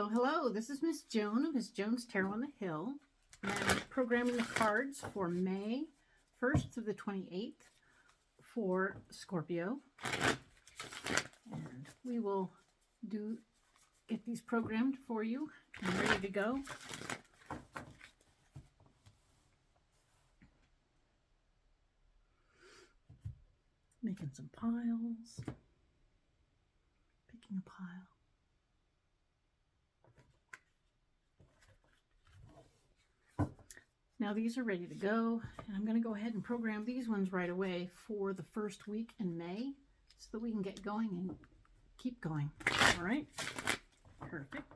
Hello, hello. This is Miss Joan of Miss Joan's Tarot on the Hill. And I'm programming the cards for May 1st through the 28th for Scorpio. And we will get these programmed for you and ready to go. Making some piles. Picking a pile. Now these are ready to go, and I'm going to go ahead and program these ones right away for the first week in May so that we can get going and keep going. All right? Perfect.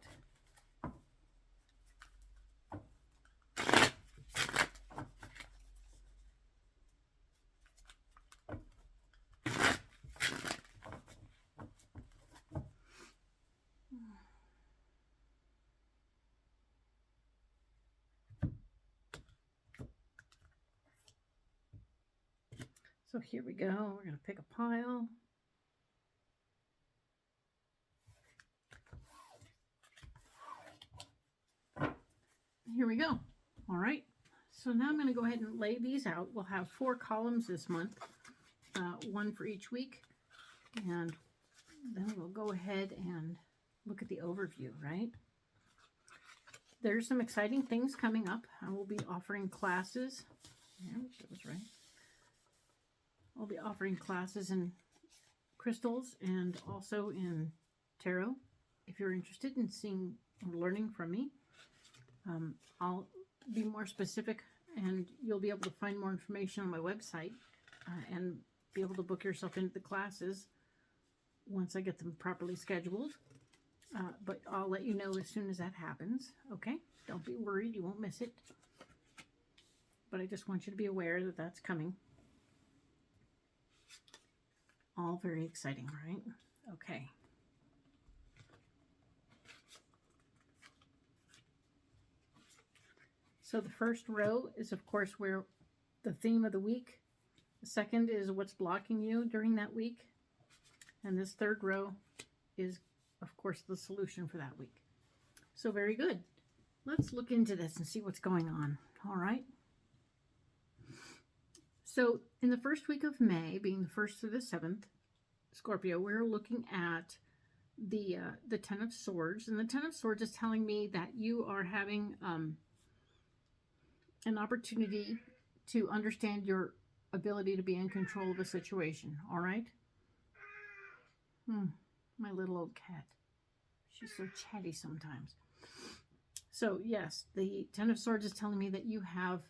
So here we go. We're going to pick a pile. Here we go. All right. So now I'm going to go ahead and lay these out. We'll have 4 columns this month, one for each week. And then we'll go ahead and look at the overview, right? There's some exciting things coming up. I will be offering classes. Yeah, that was right. I'll be offering classes in crystals and also in tarot. If you're interested in seeing or learning from me, I'll be more specific, and you'll be able to find more information on my website and be able to book yourself into the classes once I get them properly scheduled. But I'll let you know as soon as that happens, okay? Don't be worried, you won't miss it. But I just want you to be aware that that's coming. All very exciting, right? Okay. So the first row is, of course, where the theme of the week. The second is what's blocking you during that week. And this third row is, of course, the solution for that week. So very good. Let's look into this and see what's going on. All right. So in the first week of May, being the 1st through the 7th, Scorpio, we're looking at the 10 of Swords. And the 10 of Swords is telling me that you are having an opportunity to understand your ability to be in control of a situation. All right? My little old cat. She's so chatty sometimes. So, yes, the 10 of Swords is telling me that you have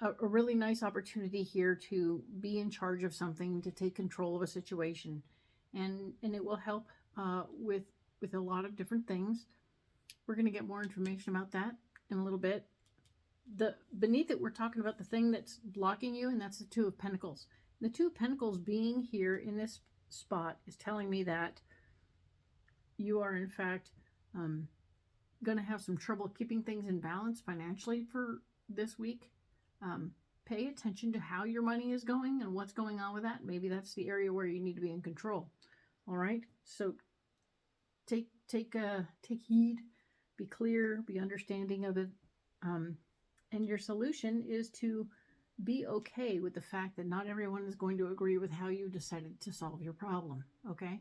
a really nice opportunity here to be in charge of something, to take control of a situation. And it will help with a lot of different things. We're going to get more information about that in a little bit. Beneath it, we're talking about the thing that's blocking you, and that's the 2 of Pentacles. The 2 of Pentacles being here in this spot is telling me that you are, in fact, going to have some trouble keeping things in balance financially for this week. Pay attention to how your money is going and what's going on with that. Maybe that's the area where you need to be in control. All right. So take heed, be clear, be understanding of it. And your solution is to be okay with the fact that not everyone is going to agree with how you decided to solve your problem. Okay.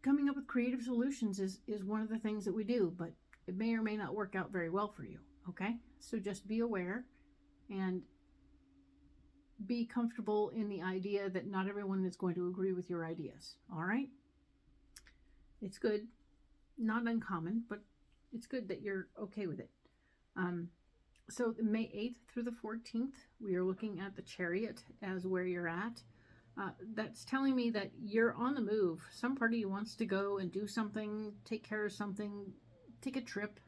Coming up with creative solutions is one of the things that we do, but it may or may not work out very well for you. Okay, so just be aware and be comfortable in the idea that not everyone is going to agree with your ideas. All right, it's good, not uncommon, but it's good that you're okay with it. So May 8th through the 14th, we are looking at the Chariot as where you're at. That's telling me that you're on the move. Some part of you wants to go and do something, take care of something, take a trip.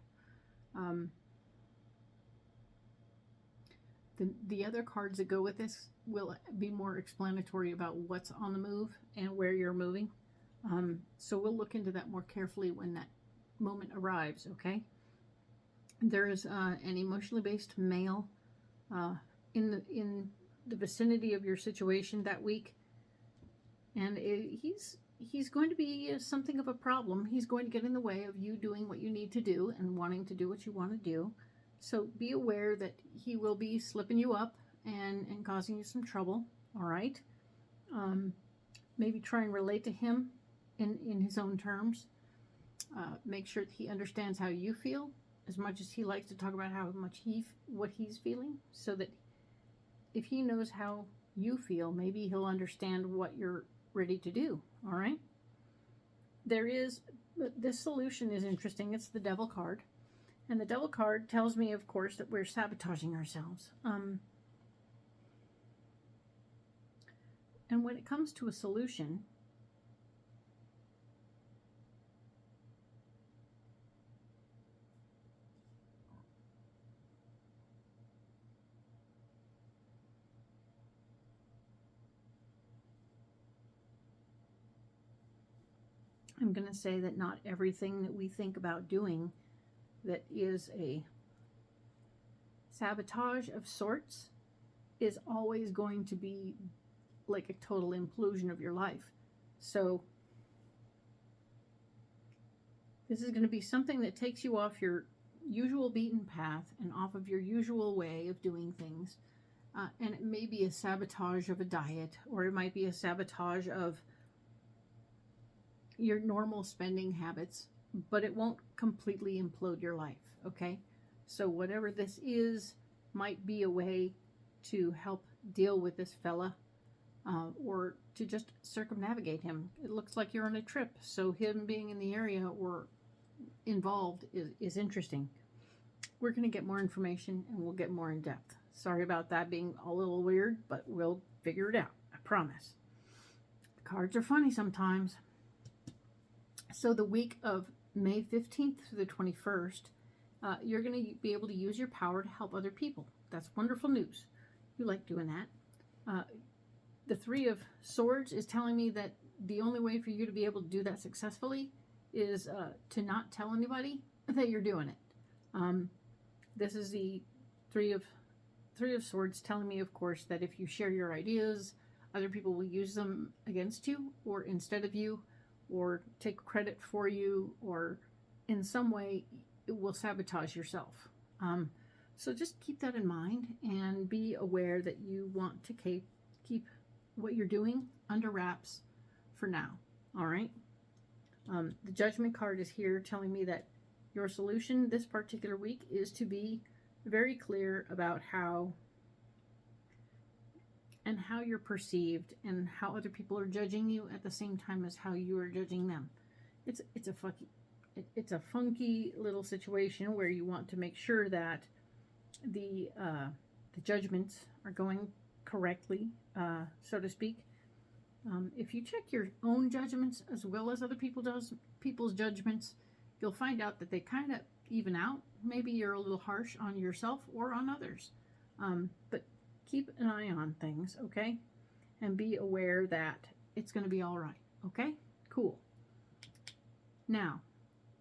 The other cards that go with this will be more explanatory about what's on the move and where you're moving. So we'll look into that more carefully when that moment arrives, okay? There is an emotionally based male in the vicinity of your situation that week. And he's going to be something of a problem. He's going to get in the way of you doing what you need to do and wanting to do what you want to do. So be aware that he will be slipping you up and causing you some trouble, all right? Maybe try and relate to him in his own terms. Make sure that he understands how you feel as much as he likes to talk about what he's feeling, so that if he knows how you feel, maybe he'll understand what you're ready to do, all right? This solution is interesting. It's the Devil card. And the Devil card tells me, of course, that we're sabotaging ourselves. And when it comes to a solution, I'm going to say that not everything that we think about doing that is a sabotage of sorts is always going to be like a total implosion of your life. So this is going to be something that takes you off your usual beaten path and off of your usual way of doing things. And it may be a sabotage of a diet, or it might be a sabotage of your normal spending habits, but it won't completely implode your life, okay? So whatever this is might be a way to help deal with this fella, or to just circumnavigate him. It looks like you're on a trip, so him being in the area or involved is interesting. We're going to get more information and we'll get more in depth. Sorry about that being a little weird, but we'll figure it out, I promise. The cards are funny sometimes. So the week of May 15th through the 21st, you're going to be able to use your power to help other people. That's wonderful news. You like doing that. The Three of Swords is telling me that the only way for you to be able to do that successfully is to not tell anybody that you're doing it. This is the Three of Swords telling me, of course, that if you share your ideas, other people will use them against you or instead of you, or take credit for you, or in some way it will sabotage yourself. So just keep that in mind and be aware that you want to keep what you're doing under wraps for now, all right? The Judgment card is here telling me that your solution this particular week is to be very clear about how you're perceived and how other people are judging you at the same time as how you are judging them. It's a funky little situation where you want to make sure that the judgments are going correctly, so to speak. If you check your own judgments as well as other people's judgments, you'll find out that they kind of even out. Maybe you're a little harsh on yourself or on others. But keep an eye on things, okay? And be aware that it's going to be all right, okay? Cool. Now,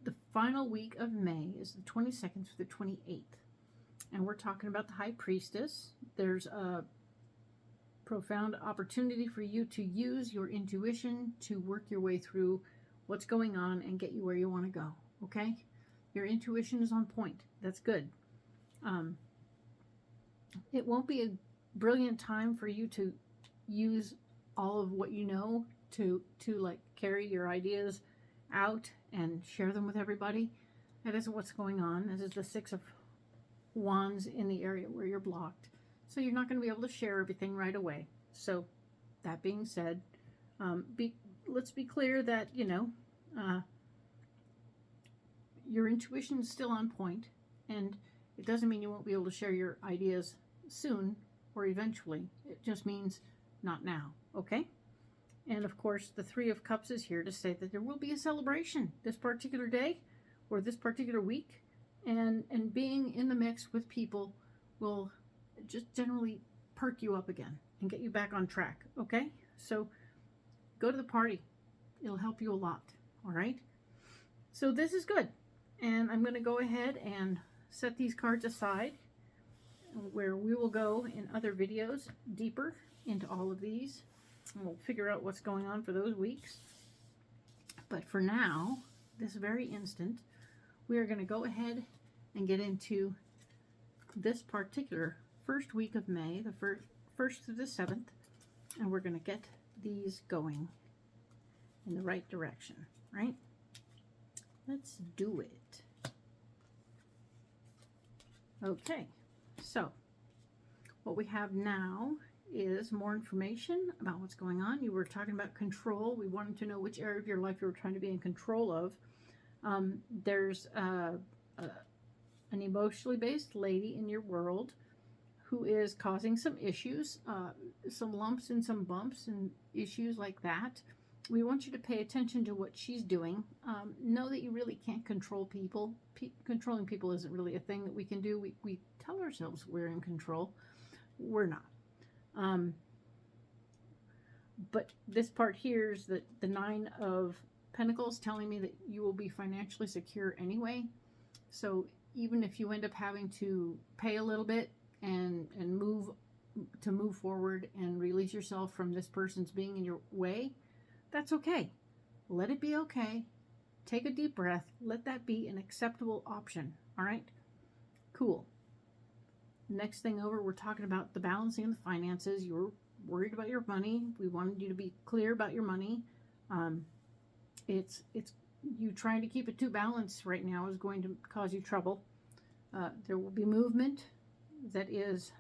the final week of May is the 22nd through the 28th. And we're talking about the High Priestess. There's a profound opportunity for you to use your intuition to work your way through what's going on and get you where you want to go, okay? Your intuition is on point. That's good. It won't be a brilliant time for you to use all of what you know to like carry your ideas out and share them with everybody. That isn't what's going on. This is the Six of Wands in the area where you're blocked. So you're not going to be able to share everything right away. So that being said, let's be clear that, your intuition is still on point, and it doesn't mean you won't be able to share your ideas soon or eventually. It just means not now, okay? And of course, the Three of Cups is here to say that there will be a celebration this particular day or this particular week, and being in the mix with people will just generally perk you up again and get you back on track, okay? So go to the party. It'll help you a lot, all right? So this is good. And I'm going to go ahead and set these cards aside, where we will go in other videos deeper into all of these. And we'll figure out what's going on for those weeks. But for now, this very instant, we are going to go ahead and get into this particular first week of May, the 1st to the 7th, and we're going to get these going in the right direction, right? Let's do it. Okay, so what we have now is more information about what's going on. You were talking about control. We wanted to know which area of your life you were trying to be in control of. There's an emotionally based lady in your world who is causing some issues, some lumps and some bumps and issues like that. We want you to pay attention to what she's doing. Know that you really can't control people. Controlling people isn't really a thing that we can do. We tell ourselves we're in control. We're not. But this part here is that the 9 of Pentacles telling me that you will be financially secure anyway. So even if you end up having to pay a little bit and move forward and release yourself from this person's being in your way, that's okay. Let it be okay. Take a deep breath. Let that be an acceptable option. All right? Cool. Next thing over, we're talking about the balancing of the finances. You're worried about your money. We wanted you to be clear about your money. It's you trying to keep it too balanced right now is going to cause you trouble. There will be movement that is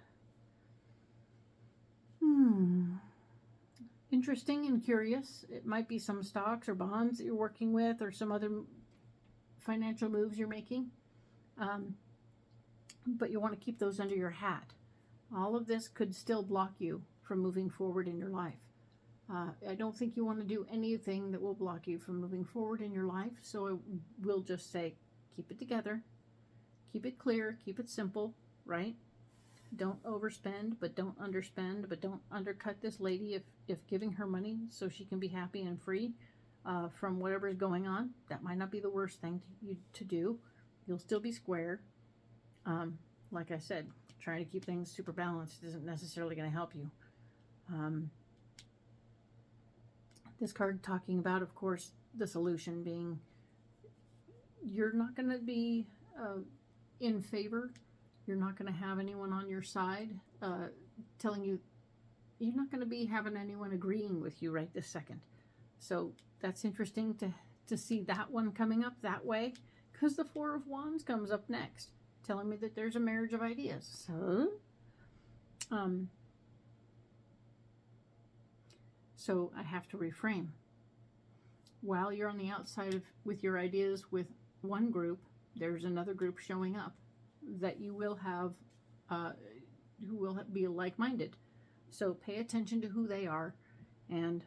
interesting and curious. It might be some stocks or bonds that you're working with, or some other financial moves you're making. But you want to keep those under your hat. All of this could still block you from moving forward in your life. I don't think you want to do anything that will block you from moving forward in your life. So I will just say, keep it together. Keep it clear. Keep it simple, right? Don't overspend, but don't underspend, but don't undercut this lady if giving her money so she can be happy and free from whatever is going on. That might not be the worst thing to do. You'll still be square. Like I said, trying to keep things super balanced isn't necessarily going to help you. This card talking about, of course, the solution being you're not going to be in favor. You're not going to have anyone on your side telling you. You're not going to be having anyone agreeing with you right this second. So that's interesting to see that one coming up that way, because the 4 of Wands comes up next, telling me that there's a marriage of ideas. So I have to reframe. While you're on the outside with your ideas with one group, there's another group showing up that you will have, who will be like-minded. So pay attention to who they are. And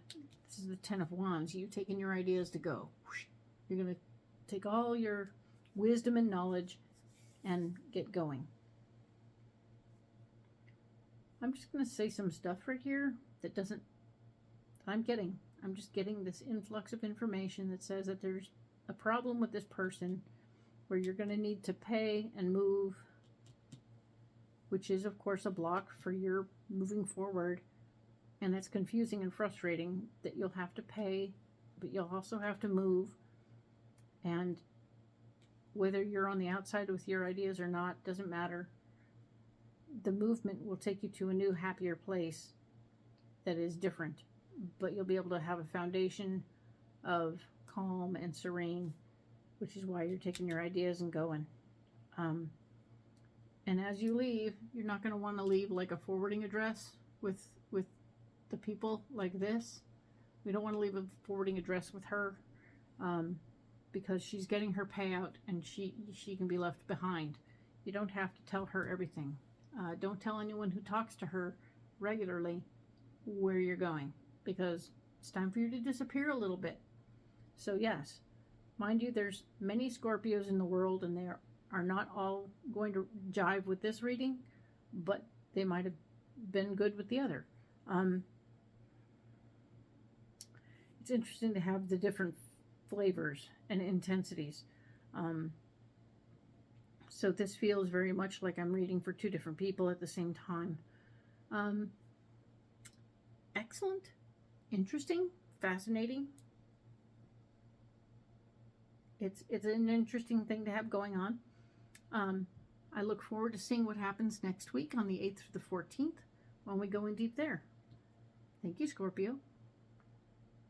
this is the 10 of Wands. You taking your ideas to go. You're going to take all your wisdom and knowledge and get going. I'm just going to say some stuff right here that doesn't, I'm just getting this influx of information that says that there's a problem with this person where you're going to need to pay and move, which is of course a block for your moving forward. And it's confusing and frustrating that you'll have to pay, but you'll also have to move. And whether you're on the outside with your ideas or not, doesn't matter. The movement will take you to a new, happier place that is different. But you'll be able to have a foundation of calm and serene, which is why you're taking your ideas and going. And as you leave, you're not going to want to leave like a forwarding address with the people like this. We don't want to leave a forwarding address with her because she's getting her payout and she can be left behind. You don't have to tell her everything. Don't tell anyone who talks to her regularly where you're going, because it's time for you to disappear a little bit. So yes, mind you, there's many Scorpios in the world, and they are not all going to jive with this reading, but they might have been good with the other. It's interesting to have the different flavors and intensities. So this feels very much like I'm reading for 2 different people at the same time. Excellent. interesting, fascinating. It's an interesting thing to have going on. I look forward to seeing what happens next week on the 8th through the 14th when we go in deep there. Thank you, Scorpio.